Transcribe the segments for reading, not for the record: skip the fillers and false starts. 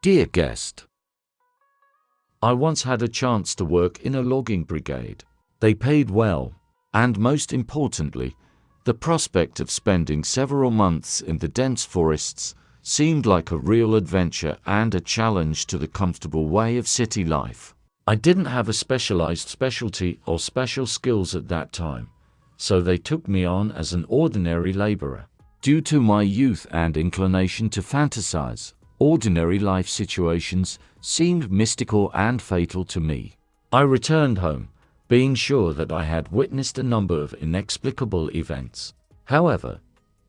Dear guest, I once had a chance to work in a logging brigade. They paid well, and most importantly, the prospect of spending several months in the dense forests seemed like a real adventure and a challenge to the comfortable way of city life. I didn't have a specialized specialty or special skills at that time, so they took me on as an ordinary laborer. Due to my youth and inclination to fantasize, ordinary life situations seemed mystical and fatal to me. I returned home, being sure that I had witnessed a number of inexplicable events. However,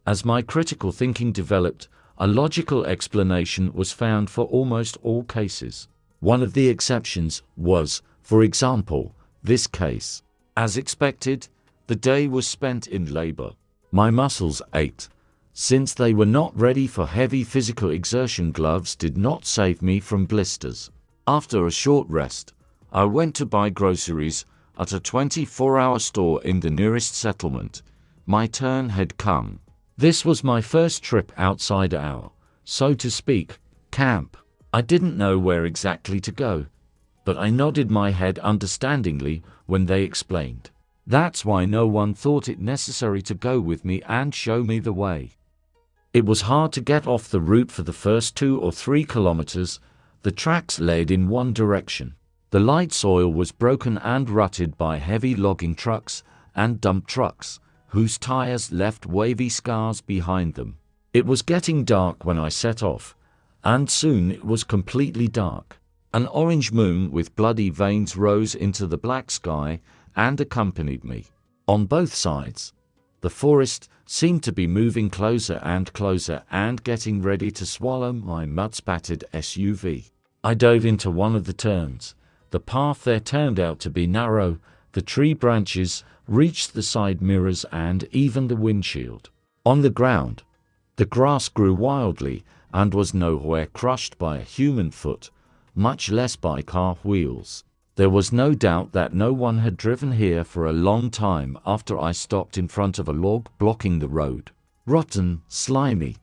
as my critical thinking developed, a logical explanation was found for almost all cases. One of the exceptions was, for example, this case. As expected, the day was spent in labor. My muscles ached. Since they were not ready for heavy physical exertion, gloves did not save me from blisters. After a short rest, I went to buy groceries at a 24-hour store in the nearest settlement. My turn had come. This was my first trip outside our, so to speak, camp. I didn't know where exactly to go, but I nodded my head understandingly when they explained. That's why no one thought it necessary to go with me and show me the way. It was hard to get off the route for the first 2 or 3 kilometers. The tracks led in one direction. The light soil was broken and rutted by heavy logging trucks and dump trucks, whose tires left wavy scars behind them. It was getting dark when I set off, and soon it was completely dark. An orange moon with bloody veins rose into the black sky and accompanied me. On both sides, the forest seemed to be moving closer and getting ready to swallow my mud-spattered SUV. I dove into one of the turns. The path there turned out to be narrow. The tree branches reached the side mirrors and even the windshield. On the ground, the grass grew wildly and was nowhere crushed by a human foot, much less by car wheels. There was no doubt that no one had driven here for a long time after I stopped in front of a log blocking the road. Rotten, slimy,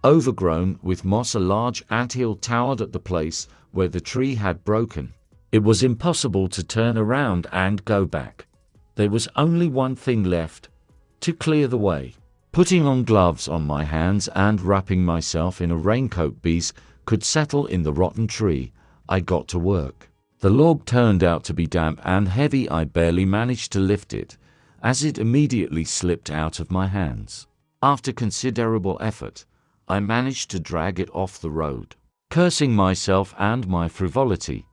overgrown with moss, a large anthill towered at the place where the tree had broken. It was impossible to turn around and go back. There was only one thing left: to clear the way. Putting on gloves on my hands and wrapping myself in a raincoat bees could settle in the rotten tree, I got to work. The log turned out to be damp and heavy. I barely managed to lift it, as it immediately slipped out of my hands. After considerable effort, I managed to drag it off the road. Cursing myself and my frivolity,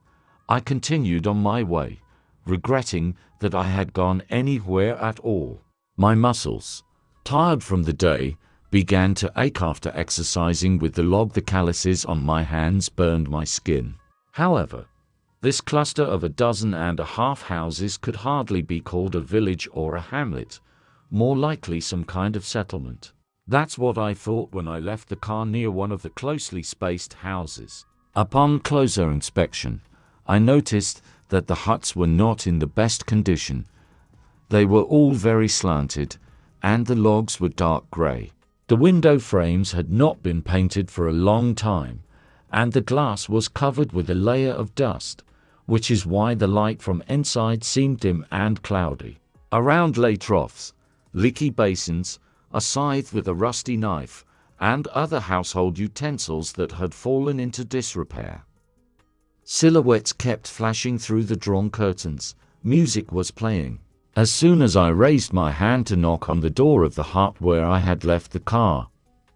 I continued on my way, regretting that I had gone anywhere at all. My muscles, tired from the day, began to ache after exercising with the log. The calluses on my hands burned my skin. However, this cluster of 12.5 houses could hardly be called a village or a hamlet, more likely some kind of settlement. That's what I thought when I left the car near one of the closely spaced houses. Upon closer inspection, I noticed that the huts were not in the best condition. They were all very slanted, and the logs were dark gray. The window frames had not been painted for a long time, and the glass was covered with a layer of dust, which is why the light from inside seemed dim and cloudy. Around lay troughs, leaky basins, a scythe with a rusty knife, and other household utensils that had fallen into disrepair. Silhouettes kept flashing through the drawn curtains. Music was playing. As soon as I raised my hand to knock on the door of the hut where I had left the car,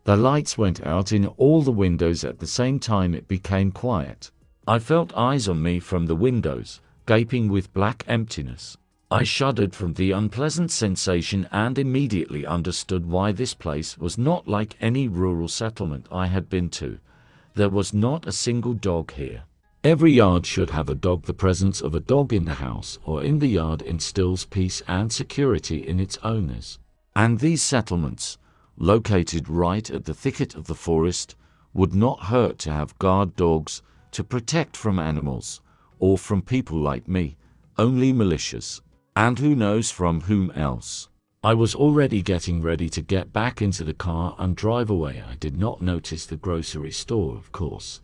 the lights went out in all the windows at the same time. It became quiet. I felt eyes on me from the windows, gaping with black emptiness. I shuddered from the unpleasant sensation and immediately understood why this place was not like any rural settlement I had been to. There was not a single dog here. Every yard should have a dog. The presence of a dog in the house or in the yard instills peace and security in its owners. And these settlements, located right at the thicket of the forest, would not hurt to have guard dogs to protect from animals, or from people like me, only malicious. And who knows from whom else. I was already getting ready to get back into the car and drive away. I did not notice the grocery store, of course,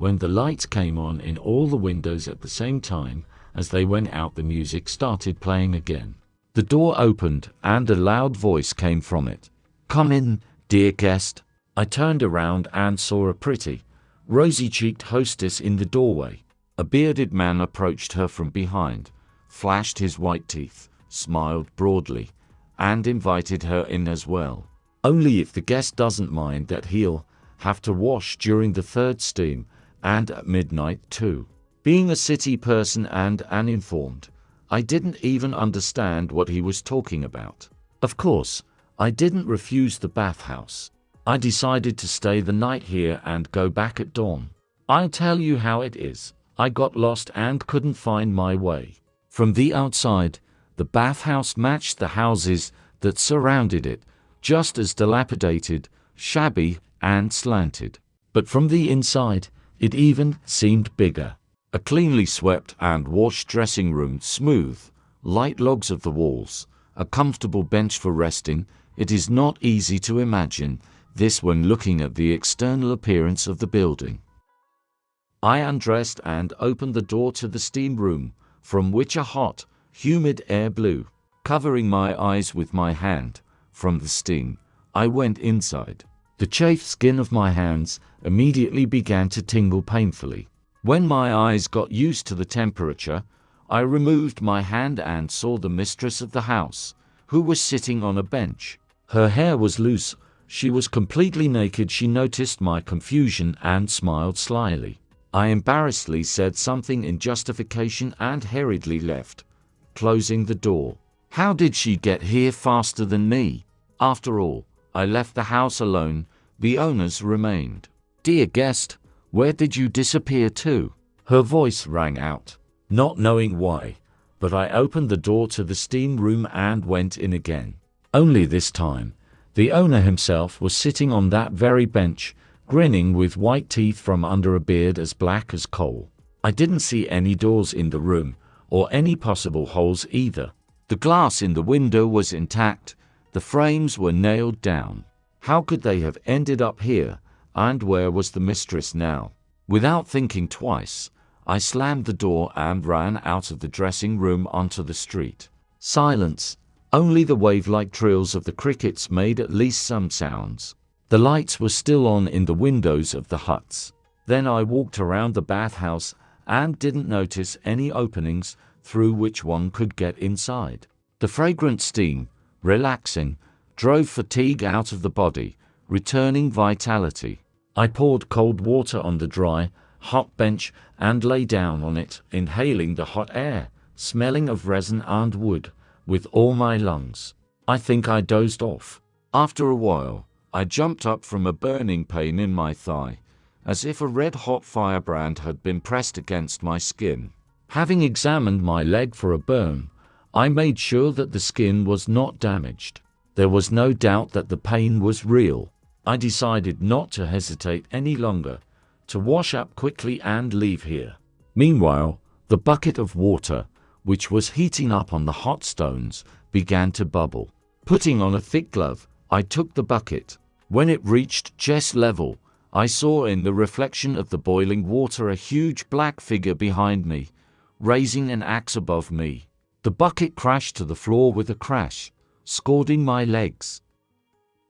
When the lights came on in all the windows at the same time as they went out, the music started playing again. The door opened and a loud voice came from it. "Come in, dear guest." I turned around and saw a pretty, rosy-cheeked hostess in the doorway. A bearded man approached her from behind, flashed his white teeth, smiled broadly, and invited her in as well. Only if the guest doesn't mind that he'll have to wash during the third steam and at midnight too. Being a city person and uninformed, I didn't even understand what he was talking about. Of course, I didn't refuse the bathhouse. I decided to stay the night here and go back at dawn. I'll tell you how it is. I got lost and couldn't find my way. From the outside, the bathhouse matched the houses that surrounded it, just as dilapidated, shabby, and slanted. But from the inside, it even seemed bigger. A cleanly swept and washed dressing room, smooth, light logs of the walls, a comfortable bench for resting. It is not easy to imagine this when looking at the external appearance of the building. I undressed and opened the door to the steam room, from which a hot, humid air blew. Covering my eyes with my hand from the steam, I went inside. The chafed skin of my hands immediately began to tingle painfully. When my eyes got used to the temperature, I removed my hand and saw the mistress of the house, who was sitting on a bench. Her hair was loose. She was completely naked. She noticed my confusion and smiled slyly. I embarrassedly said something in justification and hurriedly left, closing the door. How did she get here faster than me? After all, I left the house alone. The owners remained. "Dear guest, where did you disappear to?" Her voice rang out. Not knowing why, but I opened the door to the steam room and went in again. Only this time, the owner himself was sitting on that very bench, grinning with white teeth from under a beard as black as coal. I didn't see any doors in the room, or any possible holes either. The glass in the window was intact. The frames were nailed down. How could they have ended up here, and where was the mistress now? Without thinking twice, I slammed the door and ran out of the dressing room onto the street. Silence. Only the wave-like trills of the crickets made at least some sounds. The lights were still on in the windows of the huts. Then I walked around the bathhouse and didn't notice any openings through which one could get inside. The fragrant steam, relaxing, drove fatigue out of the body, returning vitality. I poured cold water on the dry, hot bench and lay down on it, inhaling the hot air, smelling of resin and wood, with all my lungs. I think I dozed off. After a while, I jumped up from a burning pain in my thigh, as if a red-hot firebrand had been pressed against my skin. Having examined my leg for a burn, I made sure that the skin was not damaged. There was no doubt that the pain was real. I decided not to hesitate any longer, to wash up quickly and leave here. Meanwhile, the bucket of water, which was heating up on the hot stones, began to bubble. Putting on a thick glove, I took the bucket. When it reached chest level, I saw in the reflection of the boiling water a huge black figure behind me, raising an axe above me. The bucket crashed to the floor with a crash, scalding my legs.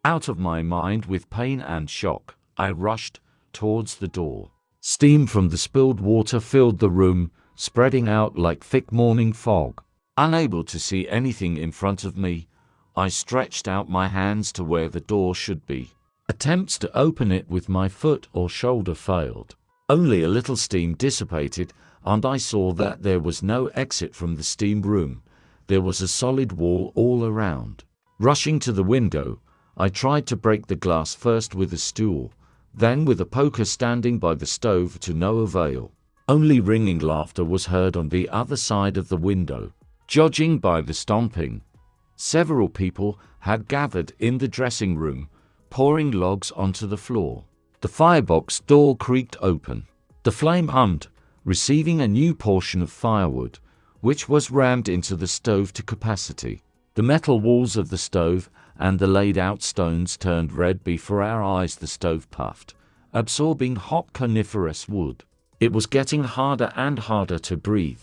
Out of my mind with pain and shock, I rushed towards the door. Steam from the spilled water filled the room, spreading out like thick morning fog. Unable to see anything in front of me, I stretched out my hands to where the door should be. Attempts to open it with my foot or shoulder failed. Only a little steam dissipated, and I saw that there was no exit from the steam room. There was a solid wall all around. Rushing to the window, I tried to break the glass first with a stool, then with a poker standing by the stove, to no avail. Only ringing laughter was heard on the other side of the window. Judging by the stomping, several people had gathered in the dressing room, pouring logs onto the floor. The firebox door creaked open. The flame hummed, receiving a new portion of firewood, which was rammed into the stove to capacity. The metal walls of the stove and the laid-out stones turned red before our eyes. The stove puffed, absorbing hot coniferous wood. It was getting harder and harder to breathe.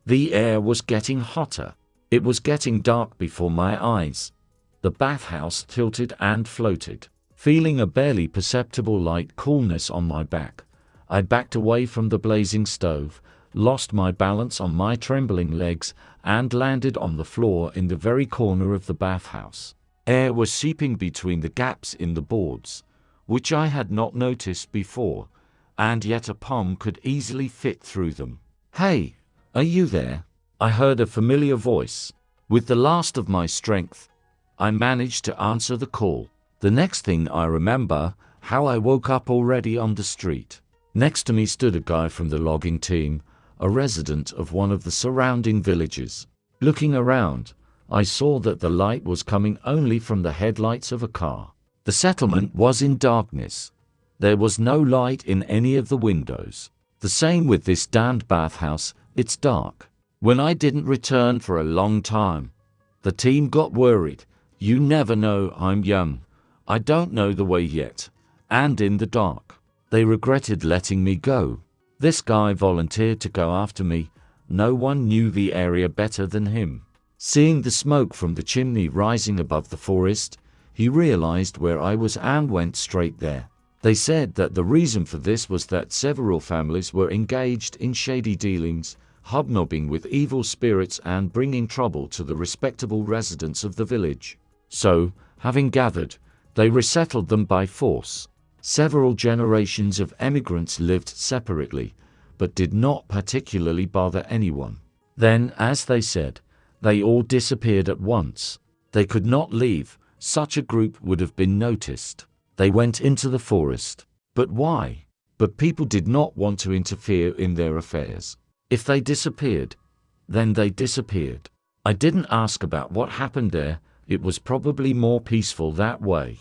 The air was getting hotter. It was getting dark before my eyes. The bathhouse tilted and floated. Feeling a barely perceptible light coolness on my back, I backed away from the blazing stove, lost my balance on my trembling legs, and landed on the floor in the very corner of the bathhouse. Air was seeping between the gaps in the boards, which I had not noticed before, and yet a palm could easily fit through them. "Hey, are you there?" I heard a familiar voice. With the last of my strength, I managed to answer the call. The next thing I remember, how I woke up already on the street. Next to me stood a guy from the logging team, a resident of one of the surrounding villages. Looking around, I saw that the light was coming only from the headlights of a car. The settlement was in darkness. There was no light in any of the windows. The same with this damned bathhouse, it's dark. When I didn't return for a long time, the team got worried. You never know, I'm young. I don't know the way yet, and in the dark. They regretted letting me go. This guy volunteered to go after me. No one knew the area better than him. Seeing the smoke from the chimney rising above the forest, he realized where I was and went straight there. They said that the reason for this was that several families were engaged in shady dealings, hobnobbing with evil spirits and bringing trouble to the respectable residents of the village. So, having gathered, they resettled them by force. Several generations of emigrants lived separately, but did not particularly bother anyone. Then, as they said, they all disappeared at once. They could not leave. Such a group would have been noticed. They went into the forest. But why? But people did not want to interfere in their affairs. If they disappeared, then they disappeared. I didn't ask about what happened there. It was probably more peaceful that way.